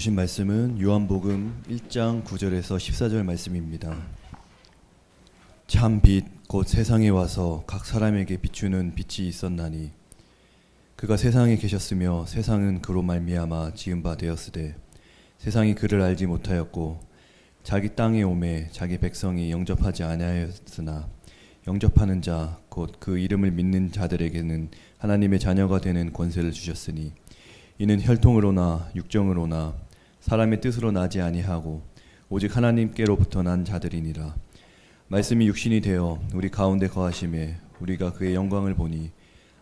보실 말씀은 요한복음 1장 9절에서 14절 말씀입니다. 참 빛 곧 세상에 와서 각 사람에게 비추는 빛이 있었나니 그가 세상에 계셨으며 세상은 그로 말미암아 지은 바 되었으되 세상이 그를 알지 못하였고 자기 땅에 오매 자기 백성이 영접하지 아니하였으나 영접하는 자 곧 그 이름을 믿는 자들에게는 하나님의 자녀가 되는 권세를 주셨으니 이는 혈통으로나 육정으로나 사람의 뜻으로 나지 아니하고 오직 하나님께로부터 난 자들이니라. 말씀이 육신이 되어 우리 가운데 거하심에 우리가 그의 영광을 보니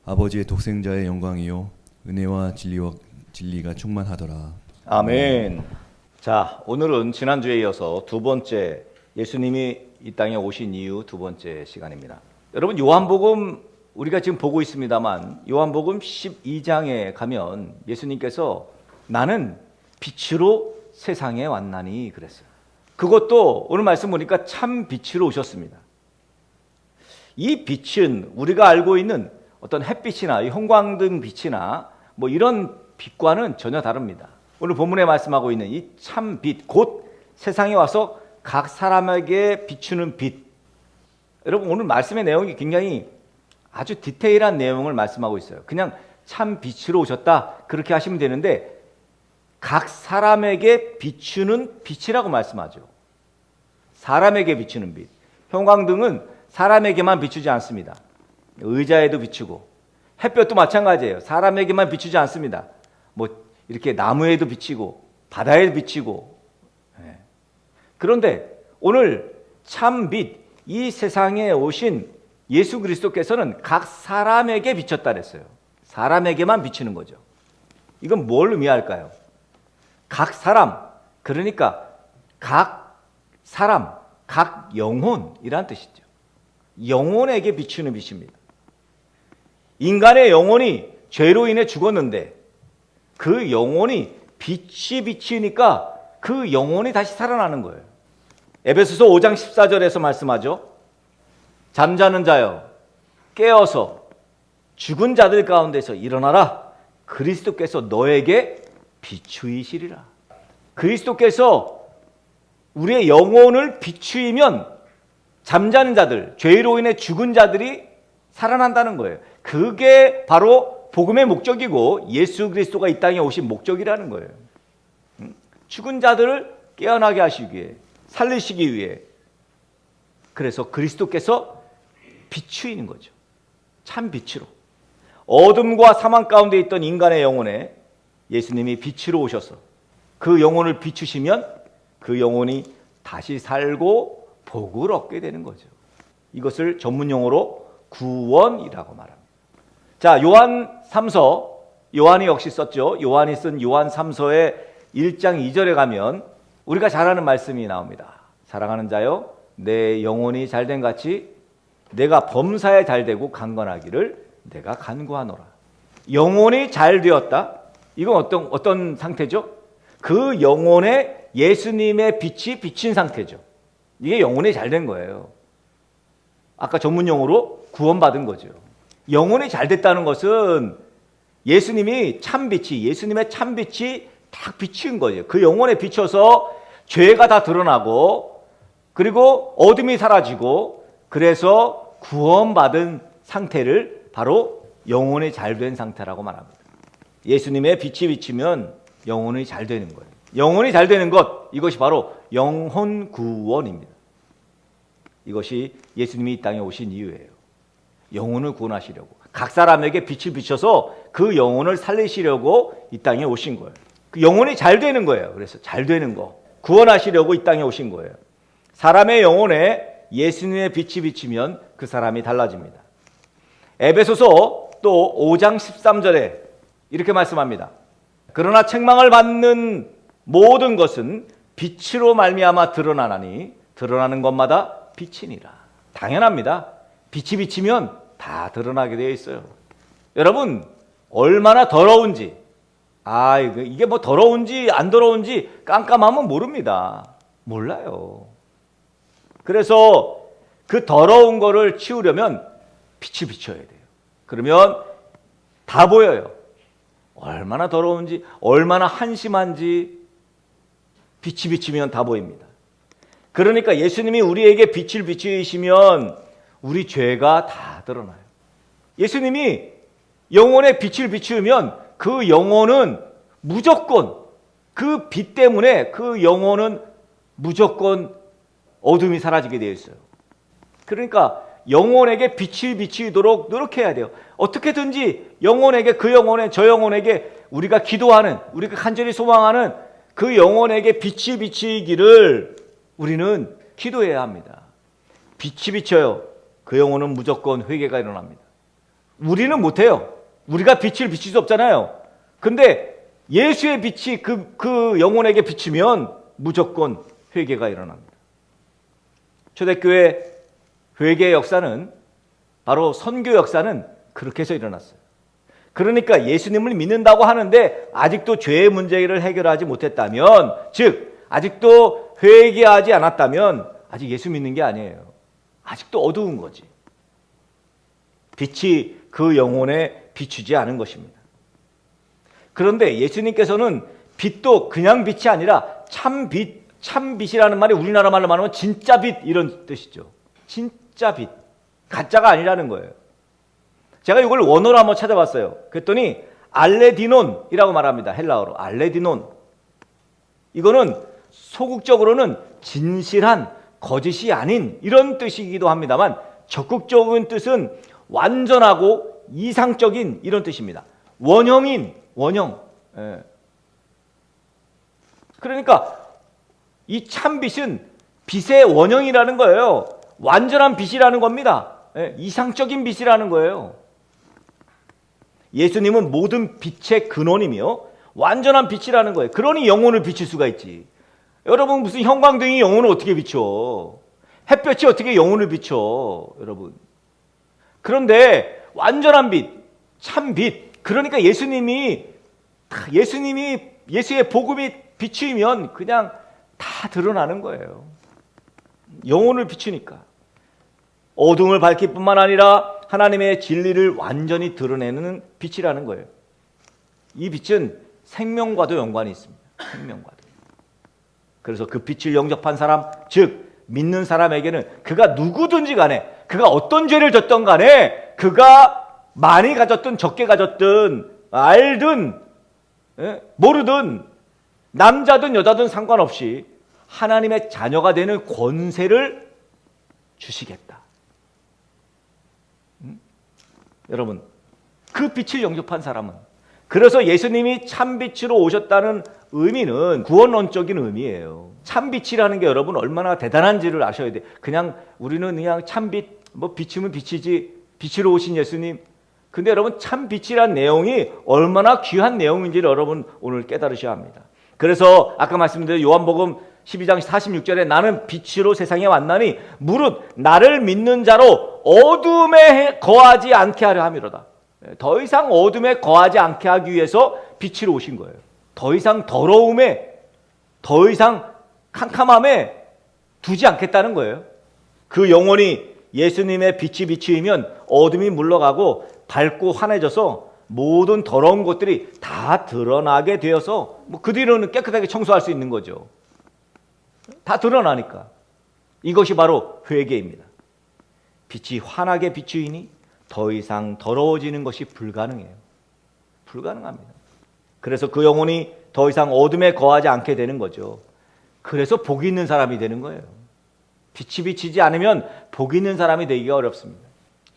아버지의 독생자의 영광이요 은혜와 진리가 충만하더라. 아멘. 자, 오늘은 지난주에 이어서 두 번째 예수님이 이 땅에 오신 이후 두 번째 시간입니다. 여러분, 요한복음 우리가 지금 보고 있습니다만 요한복음 12장에 가면 예수님께서 나는 빛으로 세상에 왔나니 그랬어요. 그것도 오늘 말씀 보니까 참 빛으로 오셨습니다. 이 빛은 우리가 알고 있는 어떤 햇빛이나 형광등 빛이나 뭐 이런 빛과는 전혀 다릅니다. 오늘 본문에 말씀하고 있는 이 참 빛, 곧 세상에 와서 각 사람에게 비추는 빛. 여러분, 오늘 말씀의 내용이 굉장히 아주 디테일한 내용을 말씀하고 있어요. 그냥 참 빛으로 오셨다 그렇게 하시면 되는데 각 사람에게 비추는 빛이라고 말씀하죠. 사람에게 비추는 빛. 형광등은 사람에게만 비추지 않습니다. 의자에도 비추고 햇볕도 마찬가지예요. 사람에게만 비추지 않습니다. 뭐 이렇게 나무에도 비치고 바다에도 비치고. 그런데 오늘 참 빛, 이 세상에 오신 예수 그리스도께서는 각 사람에게 비쳤다 그랬어요. 사람에게만 비치는 거죠. 이건 뭘 의미할까요? 각 사람, 그러니까 각 사람, 각 영혼이란 뜻이죠. 영혼에게 비추는 빛입니다. 인간의 영혼이 죄로 인해 죽었는데 그 영혼이 빛이 비치니까 그 영혼이 다시 살아나는 거예요. 에베소서 5장 14절에서 말씀하죠. 잠자는 자여 깨어서 죽은 자들 가운데서 일어나라. 그리스도께서 너에게 비추이시리라. 그리스도께서 우리의 영혼을 비추이면 잠자는 자들, 죄로 인해 죽은 자들이 살아난다는 거예요. 그게 바로 복음의 목적이고 예수 그리스도가 이 땅에 오신 목적이라는 거예요. 죽은 자들을 깨어나게 하시기 위해, 살리시기 위해. 그래서 그리스도께서 비추이는 거죠. 참 빛으로. 어둠과 사망 가운데 있던 인간의 영혼에 예수님이 빛으로 오셔서 그 영혼을 비추시면 그 영혼이 다시 살고 복을 얻게 되는 거죠. 이것을 전문용어로 구원이라고 말합니다. 자, 요한 3서, 요한이 역시 썼죠. 요한이 쓴 요한 3서의 1장 2절에 가면 우리가 잘 아는 말씀이 나옵니다. 사랑하는 자여, 내 영혼이 잘된 같이 내가 범사에 잘되고 강건하기를 내가 간구하노라. 영혼이 잘 되었다. 이건 어떤 상태죠? 그 영혼에 예수님의 빛이 비친 상태죠. 이게 영혼이 잘된 거예요. 아까 전문용어로 구원받은 거죠. 영혼이 잘 됐다는 것은 예수님의 참빛이 딱 비친 거예요. 그 영혼에 비춰서 죄가 다 드러나고 그리고 어둠이 사라지고 그래서 구원받은 상태를 바로 영혼이 잘 된 상태라고 말합니다. 예수님의 빛이 비치면 영혼이 잘 되는 거예요. 영혼이 잘 되는 것, 이것이 바로 영혼 구원입니다. 이것이 예수님이 이 땅에 오신 이유예요. 영혼을 구원하시려고 각 사람에게 빛을 비춰서 그 영혼을 살리시려고 이 땅에 오신 거예요. 그 영혼이 잘 되는 거예요. 그래서 잘 되는 거, 구원하시려고 이 땅에 오신 거예요. 사람의 영혼에 예수님의 빛이 비치면 그 사람이 달라집니다. 에베소서 또 5장 13절에 이렇게 말씀합니다. 그러나 책망을 받는 모든 것은 빛으로 말미암아 드러나나니 드러나는 것마다 빛이니라. 당연합니다. 빛이 비치면 다 드러나게 되어 있어요. 여러분, 얼마나 더러운지, 이게 뭐 더러운지 안 더러운지 깜깜하면 모릅니다. 몰라요. 그래서 그 더러운 거를 치우려면 빛이 비춰야 돼요. 그러면 다 보여요. 얼마나 더러운지, 얼마나 한심한지, 빛이 비치면 다 보입니다. 그러니까 예수님이 우리에게 빛을 비추시면 우리 죄가 다 드러나요. 예수님이 영혼에 빛을 비추면 그 영혼은 무조건 그 빛 때문에 그 영혼은 무조건 어둠이 사라지게 되어 있어요. 그러니까 영혼에게 빛을 비추도록 노력해야 돼요. 어떻게든지 영혼에게, 그 영혼에, 저 영혼에게 우리가 기도하는, 우리가 간절히 소망하는 그 영혼에게 빛이 비치기를 우리는 기도해야 합니다. 빛이 비쳐요. 그 영혼은 무조건 회개가 일어납니다. 우리는 못해요. 우리가 빛을 비칠 수 없잖아요. 근데 예수의 빛이 그 영혼에게 비치면 무조건 회개가 일어납니다. 초대교회 회개의 역사는, 바로 선교 역사는 그렇게 해서 일어났어요. 그러니까 예수님을 믿는다고 하는데 아직도 죄의 문제를 해결하지 못했다면, 즉 아직도 회개하지 않았다면 아직 예수 믿는 게 아니에요. 아직도 어두운 거지. 빛이 그 영혼에 비추지 않은 것입니다. 그런데 예수님께서는 빛도 그냥 빛이 아니라 참빛, 참빛이라는 말이 우리나라 말로 말하면 진짜 빛, 이런 뜻이죠. 진짜 빛, 가짜가 아니라는 거예요. 제가 이걸 원어로 한번 찾아봤어요. 그랬더니 알레디논이라고 말합니다. 헬라어로 알레디논. 이거는 소극적으로는 진실한, 거짓이 아닌, 이런 뜻이기도 합니다만 적극적인 뜻은 완전하고 이상적인, 이런 뜻입니다. 원형인, 원형. 예. 그러니까 이 참빛은 빛의 원형이라는 거예요. 완전한 빛이라는 겁니다. 예. 이상적인 빛이라는 거예요. 예수님은 모든 빛의 근원이며 완전한 빛이라는 거예요. 그러니 영혼을 비칠 수가 있지. 여러분, 무슨 형광등이 영혼을 어떻게 비춰? 햇볕이 어떻게 영혼을 비춰? 여러분. 그런데 완전한 빛, 참 빛. 그러니까 예수님의 복음이 비추면 그냥 다 드러나는 거예요. 영혼을 비추니까. 어둠을 밝힐 뿐만 아니라 하나님의 진리를 완전히 드러내는 빛이라는 거예요. 이 빛은 생명과도 연관이 있습니다. 생명과도. 그래서 그 빛을 영접한 사람, 즉 믿는 사람에게는 그가 누구든지 간에, 그가 어떤 죄를 졌던 간에, 그가 많이 가졌든 적게 가졌든 알든 모르든 남자든 여자든 상관없이 하나님의 자녀가 되는 권세를 주시겠다. 여러분, 그 빛을 영접한 사람은, 그래서 예수님이 참빛으로 오셨다는 의미는 구원론적인 의미예요. 참빛이라는 게 여러분 얼마나 대단한지를 아셔야 돼요. 그냥 우리는 그냥 참빛, 뭐 비치면 빛이지, 빛으로 오신 예수님. 근데 여러분, 참빛이란 내용이 얼마나 귀한 내용인지를 여러분 오늘 깨달으셔야 합니다. 그래서 아까 말씀드린 요한복음 12장 46절에 나는 빛으로 세상에 왔나니 무릇 나를 믿는 자로 어둠에 거하지 않게 하려 함이로다. 더 이상 어둠에 거하지 않게 하기 위해서 빛으로 오신 거예요. 더 이상 더러움에, 더 이상 캄캄함에 두지 않겠다는 거예요. 그 영혼이 예수님의 빛이 비추이면 어둠이 물러가고 밝고 환해져서 모든 더러운 것들이 다 드러나게 되어서 그 뒤로는 깨끗하게 청소할 수 있는 거죠. 다 드러나니까. 이것이 바로 회개입니다. 빛이 환하게 비추이니 더 이상 더러워지는 것이 불가능해요. 불가능합니다. 그래서 그 영혼이 더 이상 어둠에 거하지 않게 되는 거죠. 그래서 복 있는 사람이 되는 거예요. 빛이 비치지 않으면 복 있는 사람이 되기가 어렵습니다.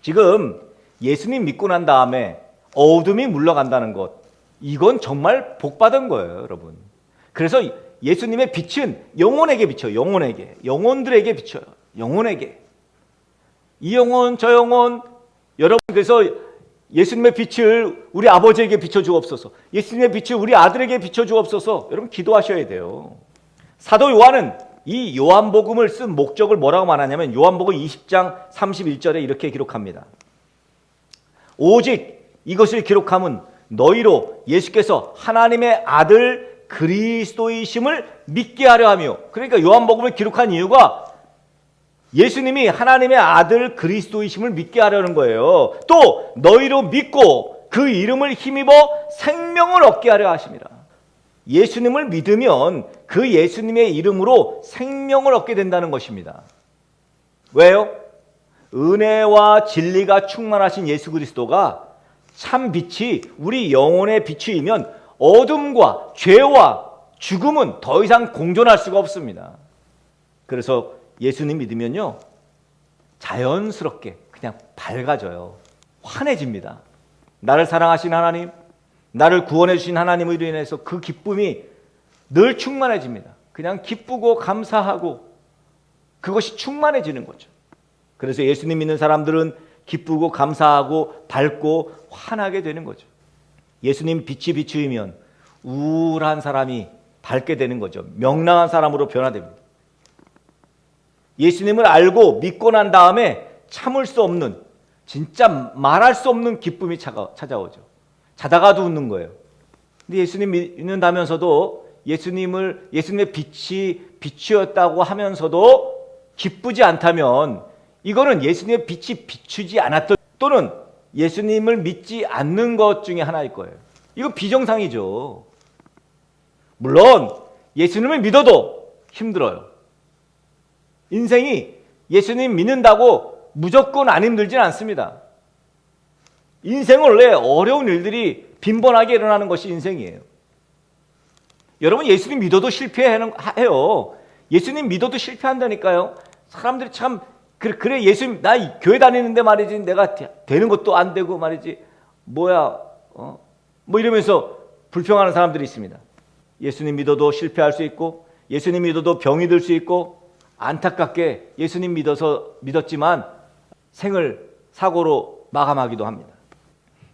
지금 예수님 믿고 난 다음에 어둠이 물러간다는 것, 이건 정말 복 받은 거예요, 여러분. 그래서 예수님의 빛은 영혼에게 비춰요. 영혼에게. 영혼들에게 비춰요. 영혼에게. 이 영혼, 저 영혼. 여러분, 그래서 예수님의 빛을 우리 아버지에게 비춰주옵소서. 예수님의 빛을 우리 아들에게 비춰주옵소서. 여러분, 기도하셔야 돼요. 사도 요한은 이 요한복음을 쓴 목적을 뭐라고 말하냐면 요한복음 20장 31절에 이렇게 기록합니다. 오직 이것을 기록함은 너희로 예수께서 하나님의 아들 그리스도이심을 믿게 하려 하며, 그러니까 요한복음을 기록한 이유가 예수님이 하나님의 아들 그리스도이심을 믿게 하려는 거예요. 또 너희로 믿고 그 이름을 힘입어 생명을 얻게 하려 하심이라. 예수님을 믿으면 그 예수님의 이름으로 생명을 얻게 된다는 것입니다. 왜요? 은혜와 진리가 충만하신 예수 그리스도가 참 빛이 우리 영혼의 빛이면 어둠과 죄와 죽음은 더 이상 공존할 수가 없습니다. 그래서 예수님 믿으면요, 자연스럽게 그냥 밝아져요. 환해집니다. 나를 사랑하신 하나님, 나를 구원해 주신 하나님으로 인해서 그 기쁨이 늘 충만해집니다. 그냥 기쁘고 감사하고 그것이 충만해지는 거죠. 그래서 예수님 믿는 사람들은 기쁘고 감사하고 밝고 환하게 되는 거죠. 예수님 빛이 비추이면 우울한 사람이 밝게 되는 거죠. 명랑한 사람으로 변화됩니다. 예수님을 알고 믿고 난 다음에 참을 수 없는, 진짜 말할 수 없는 기쁨이 찾아오죠. 자다가도 웃는 거예요. 근데 예수님 믿는다면서도 예수님의 빛이 비추었다고 하면서도 기쁘지 않다면 이거는 예수님의 빛이 비추지 않았던, 또는 예수님을 믿지 않는 것 중에 하나일 거예요. 이거 비정상이죠. 물론 예수님을 믿어도 힘들어요. 인생이 예수님 믿는다고 무조건 안 힘들진 않습니다. 인생은 원래 어려운 일들이 빈번하게 일어나는 것이 인생이에요. 여러분, 예수님 믿어도 실패해요. 예수님 믿어도 실패한다니까요. 사람들이 참 그래 예수님, 나 교회 다니는데 말이지 내가 되는 것도 안 되고 말이지 뭐야 뭐 이러면서 불평하는 사람들이 있습니다. 예수님 믿어도 실패할 수 있고, 예수님 믿어도 병이 들 수 있고, 안타깝게 예수님 믿었지만 생을 사고로 마감하기도 합니다.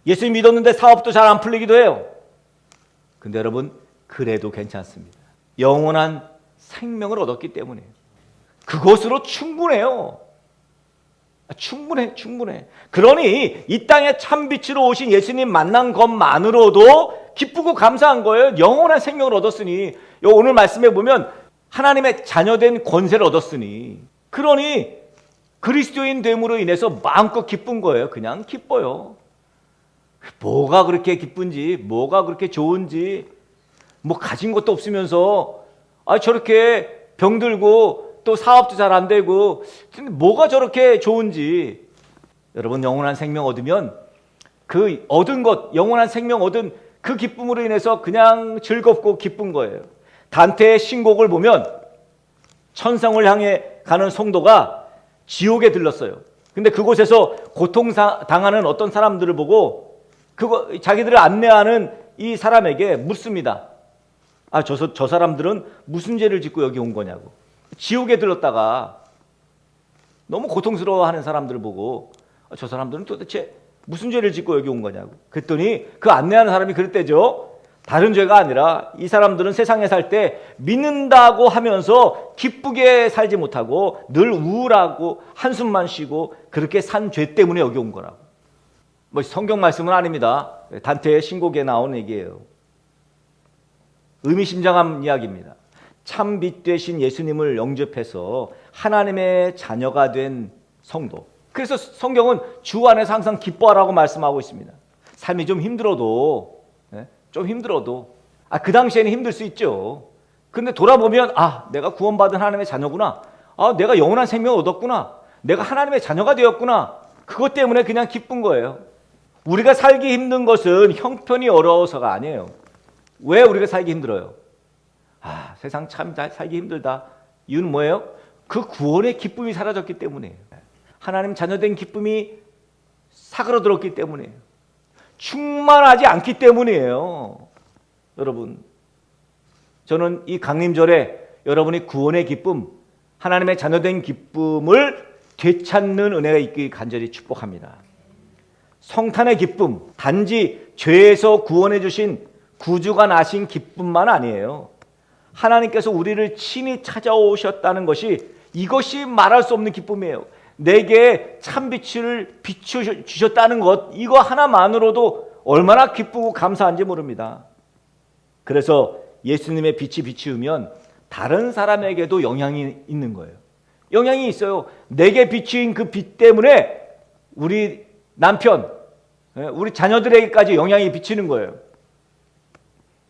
예수님 믿었는데 사업도 잘 안 풀리기도 해요. 근데 여러분, 그래도 괜찮습니다. 영원한 생명을 얻었기 때문에 그것으로 충분해요. 충분해. 그러니 이 땅에 참 빛으로 오신 예수님 만난 것만으로도 기쁘고 감사한 거예요. 영원한 생명을 얻었으니, 오늘 말씀에 보면 하나님의 자녀된 권세를 얻었으니, 그러니 그리스도인 됨으로 인해서 마음껏 기쁜 거예요. 그냥 기뻐요. 뭐가 그렇게 기쁜지, 뭐가 그렇게 좋은지, 뭐 가진 것도 없으면서 저렇게 병들고 또 사업도 잘 안 되고 뭐가 저렇게 좋은지. 여러분, 영원한 생명 얻으면 그 얻은 것, 영원한 생명 얻은 그 기쁨으로 인해서 그냥 즐겁고 기쁜 거예요. 단테의 신곡을 보면 천상을 향해 가는 성도가 지옥에 들렀어요. 근데 그곳에서 고통당하는 어떤 사람들을 보고 자기들을 안내하는 이 사람에게 묻습니다. 저 사람들은 무슨 죄를 짓고 여기 온 거냐고. 지옥에 들렀다가 너무 고통스러워하는 사람들을 보고 저 사람들은 도대체 무슨 죄를 짓고 여기 온 거냐고. 그랬더니 그 안내하는 사람이 그랬대죠. 다른 죄가 아니라 이 사람들은 세상에 살 때 믿는다고 하면서 기쁘게 살지 못하고 늘 우울하고 한숨만 쉬고 그렇게 산 죄 때문에 여기 온 거라고. 뭐 성경 말씀은 아닙니다. 단테의 신곡에 나온 얘기예요. 의미심장한 이야기입니다. 참 빛 되신 예수님을 영접해서 하나님의 자녀가 된 성도. 그래서 성경은 주 안에서 항상 기뻐하라고 말씀하고 있습니다. 삶이 좀 힘들어도 그 당시에는 힘들 수 있죠. 근데 돌아보면 내가 구원받은 하나님의 자녀구나. 내가 영원한 생명을 얻었구나. 내가 하나님의 자녀가 되었구나. 그것 때문에 그냥 기쁜 거예요. 우리가 살기 힘든 것은 형편이 어려워서가 아니에요. 왜 우리가 살기 힘들어요? 세상 참 살기 힘들다. 이유는 뭐예요? 그 구원의 기쁨이 사라졌기 때문이에요. 하나님 자녀된 기쁨이 사그러들었기 때문이에요. 충만하지 않기 때문이에요. 여러분, 저는 이 강림절에 여러분이 구원의 기쁨, 하나님의 자녀된 기쁨을 되찾는 은혜가 있길 간절히 축복합니다. 성탄의 기쁨, 단지 죄에서 구원해 주신 구주가 나신 기쁨만 아니에요. 하나님께서 우리를 친히 찾아오셨다는 것이, 이것이 말할 수 없는 기쁨이에요. 내게 참빛을 비추셨다는 것, 이거 하나만으로도 얼마나 기쁘고 감사한지 모릅니다. 그래서 예수님의 빛이 비추면 다른 사람에게도 영향이 있는 거예요. 영향이 있어요. 내게 비추인 그 빛 때문에 우리 남편, 우리 자녀들에게까지 영향이 비치는 거예요.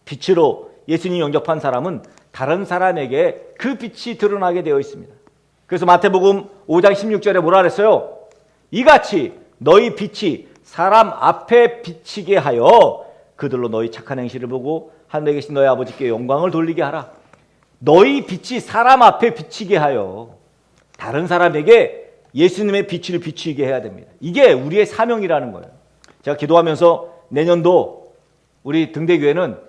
빛으로 예수님 영접한 사람은 다른 사람에게 그 빛이 드러나게 되어 있습니다. 그래서 마태복음 5장 16절에 뭐라 그랬어요? 이같이 너희 빛이 사람 앞에 비치게 하여 그들로 너희 착한 행실을 보고 하늘에 계신 너희 아버지께 영광을 돌리게 하라. 너희 빛이 사람 앞에 비치게 하여 다른 사람에게 예수님의 빛을 비추게 해야 됩니다. 이게 우리의 사명이라는 거예요. 제가 기도하면서 내년도 우리 등대교회는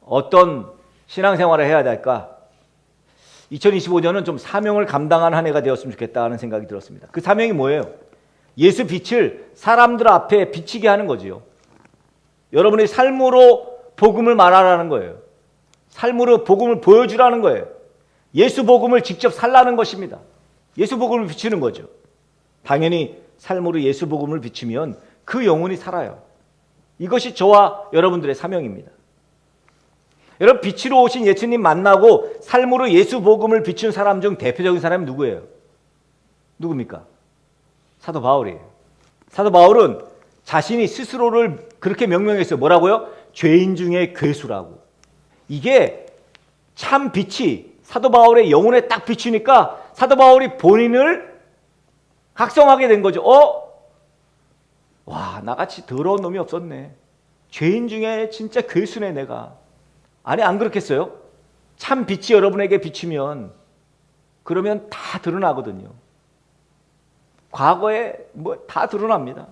어떤 신앙생활을 해야 될까? 2025년은 좀 사명을 감당한 한 해가 되었으면 좋겠다는 생각이 들었습니다. 그 사명이 뭐예요? 예수 빛을 사람들 앞에 비치게 하는 거지요. 여러분의 삶으로 복음을 말하라는 거예요. 삶으로 복음을 보여주라는 거예요. 예수 복음을 직접 살라는 것입니다. 예수 복음을 비추는 거죠. 당연히 삶으로 예수 복음을 비추면 그 영혼이 살아요. 이것이 저와 여러분들의 사명입니다. 여러분, 빛으로 오신 예수님 만나고 삶으로 예수 복음을 비춘 사람 중 대표적인 사람이 누구예요? 누굽니까? 사도 바울이에요. 사도 바울은 자신이 스스로를 그렇게 명명했어요. 뭐라고요? 죄인 중에 괴수라고. 이게 참 빛이 사도 바울의 영혼에 딱 비추니까 사도 바울이 본인을 각성하게 된 거죠. 와, 나같이 더러운 놈이 없었네. 죄인 중에 진짜 괴수네 내가. 아니, 안 그렇겠어요? 참 빛이 여러분에게 비추면 그러면 다 드러나거든요. 과거에 뭐 다 드러납니다.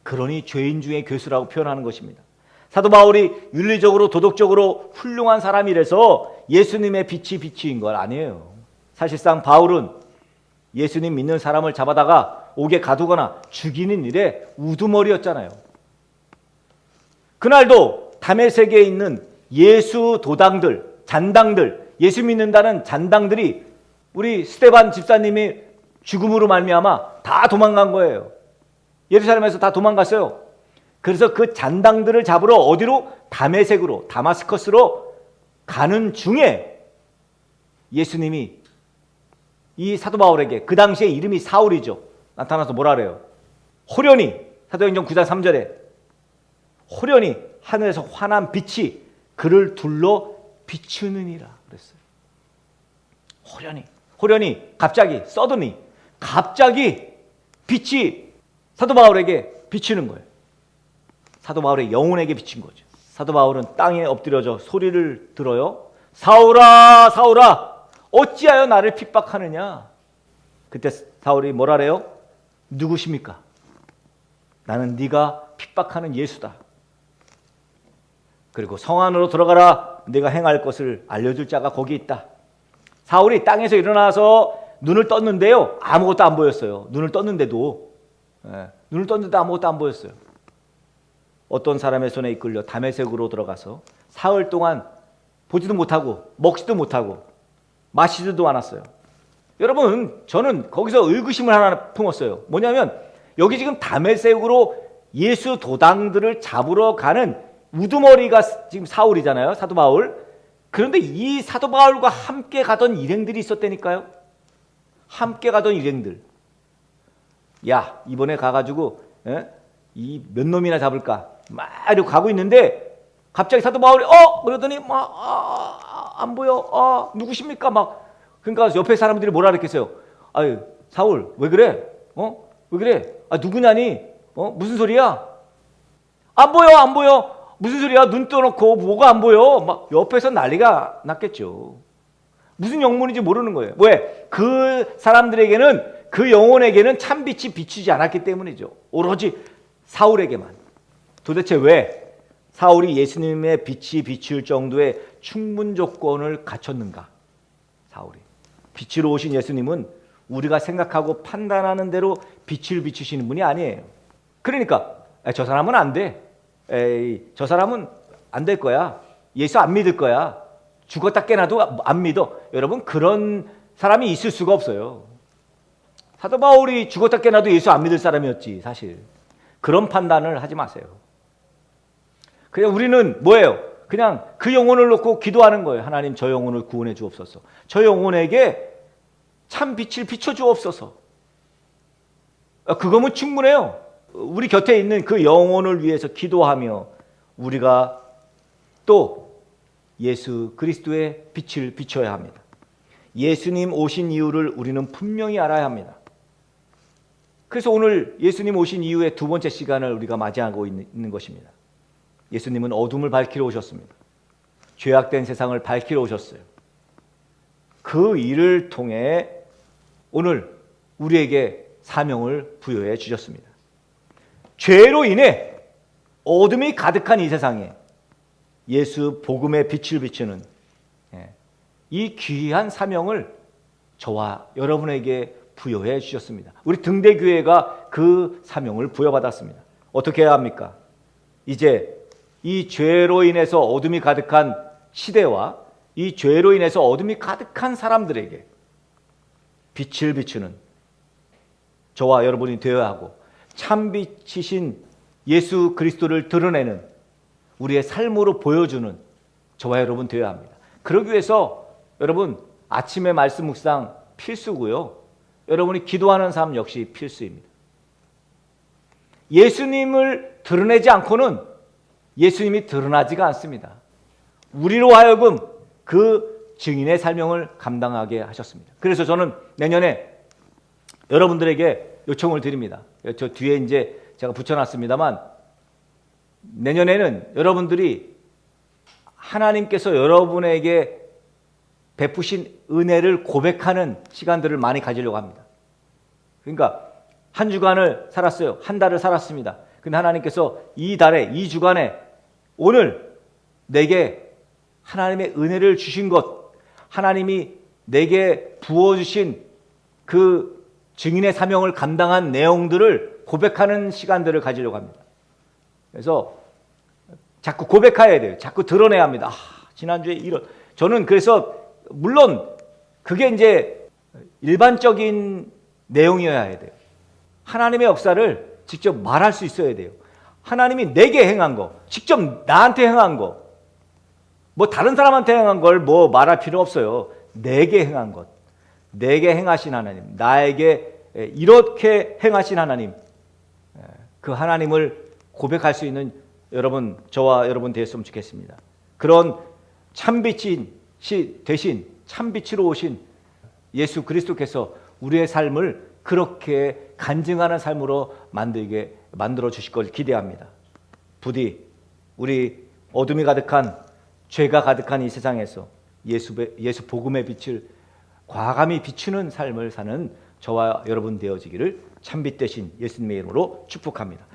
그러니 죄인 중에 괴수라고 표현하는 것입니다. 사도 바울이 윤리적으로 도덕적으로 훌륭한 사람이라서 예수님의 빛이 비추인 건 아니에요. 사실상 바울은 예수님 믿는 사람을 잡아다가 옥에 가두거나 죽이는 일에 우두머리였잖아요. 그날도 다메섹에 있는 예수 도당들, 잔당들, 예수 믿는다는 잔당들이 우리 스데반 집사님이 죽음으로 말미암아 다 도망간 거예요. 예루살렘에서 다 도망갔어요. 그래서 그 잔당들을 잡으러 어디로? 다메섹으로, 다마스커스로 가는 중에 예수님이 이 사도 바울에게, 그 당시에 이름이 사울이죠, 나타나서 뭐라 그래요? 호련히, 사도행전 9장 3절에 호련히 하늘에서 환한 빛이 그를 둘러 비추느니라 그랬어요. 호련히 갑자기 서든이 갑자기 빛이 사도 바울에게 비추는 거예요. 사도 바울의 영혼에게 비친 거죠. 사도 바울은 땅에 엎드려져 소리를 들어요. 사울아, 사울아, 어찌하여 나를 핍박하느냐? 그때 사울이 뭐라 그래요? 누구십니까? 나는 네가 핍박하는 예수다. 그리고 성 안으로 들어가라. 네가 행할 것을 알려줄 자가 거기 있다. 사울이 땅에서 일어나서 눈을 떴는데요, 아무것도 안 보였어요. 눈을 떴는데도 아무것도 안 보였어요. 어떤 사람의 손에 이끌려 다메섹으로 들어가서 사흘 동안 보지도 못하고 먹지도 못하고 마시지도 않았어요. 여러분, 저는 거기서 의구심을 하나 품었어요. 뭐냐면 여기 지금 다메섹으로 예수 도당들을 잡으러 가는 우두머리가 지금 사울이잖아요, 사도 바울. 그런데 이 사도 바울과 함께 가던 일행들이 있었다니까요. 함께 가던 일행들. 야, 이번에 가가지고 이 몇 놈이나 잡을까 막 이러고 가고 있는데 갑자기 사도 바울이 그러더니 막 안 보여. 누구십니까? 막. 그러니까 옆에 사람들이 뭐라 그랬겠어요? 아유, 사울 왜 그래? 왜 그래? 누구냐니? 무슨 소리야? 안 보여. 무슨 소리야? 눈 떠놓고 뭐가 안 보여? 막 옆에서 난리가 났겠죠. 무슨 영문인지 모르는 거예요. 왜? 그 사람들에게는, 그 영혼에게는 참빛이 비추지 않았기 때문이죠. 오로지 사울에게만. 도대체 왜 사울이 예수님의 빛이 비출 정도의 충분 조건을 갖췄는가? 사울이. 빛으로 오신 예수님은 우리가 생각하고 판단하는 대로 빛을 비추시는 분이 아니에요. 그러니까 저 사람은 안 돼. 저 사람은 안 될 거야. 예수 안 믿을 거야. 죽었다 깨나도 안 믿어. 여러분, 그런 사람이 있을 수가 없어요. 사도 바울이 죽었다 깨나도 예수 안 믿을 사람이었지, 사실. 그런 판단을 하지 마세요. 그냥 우리는 뭐예요? 그냥 그 영혼을 놓고 기도하는 거예요. 하나님, 저 영혼을 구원해 주옵소서. 저 영혼에게 참 빛을 비춰 주옵소서. 그거면 충분해요. 우리 곁에 있는 그 영혼을 위해서 기도하며 우리가 또 예수 그리스도의 빛을 비춰야 합니다. 예수님 오신 이유를 우리는 분명히 알아야 합니다. 그래서 오늘 예수님 오신 이후에 두 번째 시간을 우리가 맞이하고 있는 것입니다. 예수님은 어둠을 밝히러 오셨습니다. 죄악된 세상을 밝히러 오셨어요. 그 일을 통해 오늘 우리에게 사명을 부여해 주셨습니다. 죄로 인해 어둠이 가득한 이 세상에 예수 복음의 빛을 비추는 이 귀한 사명을 저와 여러분에게 부여해 주셨습니다. 우리 등대교회가 그 사명을 부여받았습니다. 어떻게 해야 합니까? 이제 이 죄로 인해서 어둠이 가득한 시대와 이 죄로 인해서 어둠이 가득한 사람들에게 빛을 비추는 저와 여러분이 되어야 하고, 참빛이신 예수 그리스도를 드러내는 우리의 삶으로 보여주는 저와 여러분 되어야 합니다. 그러기 위해서 여러분 아침에 말씀 묵상 필수고요. 여러분이 기도하는 삶 역시 필수입니다. 예수님을 드러내지 않고는 예수님이 드러나지가 않습니다. 우리로 하여금 그 증인의 사명을 감당하게 하셨습니다. 그래서 저는 내년에 여러분들에게 요청을 드립니다. 저 뒤에 이제 제가 붙여놨습니다만, 내년에는 여러분들이 하나님께서 여러분에게 베푸신 은혜를 고백하는 시간들을 많이 가지려고 합니다. 그러니까 한 주간을 살았어요. 한 달을 살았습니다. 근데 하나님께서 이 달에, 이 주간에 오늘 내게 하나님의 은혜를 주신 것, 하나님이 내게 부어주신 그 증인의 사명을 감당한 내용들을 고백하는 시간들을 가지려고 합니다. 그래서 자꾸 고백해야 돼요. 자꾸 드러내야 합니다. 지난주에 이런. 저는 그래서 물론 그게 이제 일반적인 내용이어야 돼요. 하나님의 역사를 직접 말할 수 있어야 돼요. 하나님이 내게 행한 거, 직접 나한테 행한 거, 뭐 다른 사람한테 행한 걸 뭐 말할 필요 없어요. 내게 행한 것, 내게 행하신 하나님, 나에게 이렇게 행하신 하나님, 그 하나님을 고백할 수 있는 여러분, 저와 여러분 되었으면 좋겠습니다. 그런 참빛이 대신 참빛으로 오신 예수 그리스도께서 우리의 삶을 그렇게 간증하는 삶으로 만들어 주실 걸 기대합니다. 부디 우리 어둠이 가득한, 죄가 가득한 이 세상에서 예수 복음의 빛을 과감히 비추는 삶을 사는 저와 여러분 되어지기를 참빛 되신 예수님의 이름으로 축복합니다.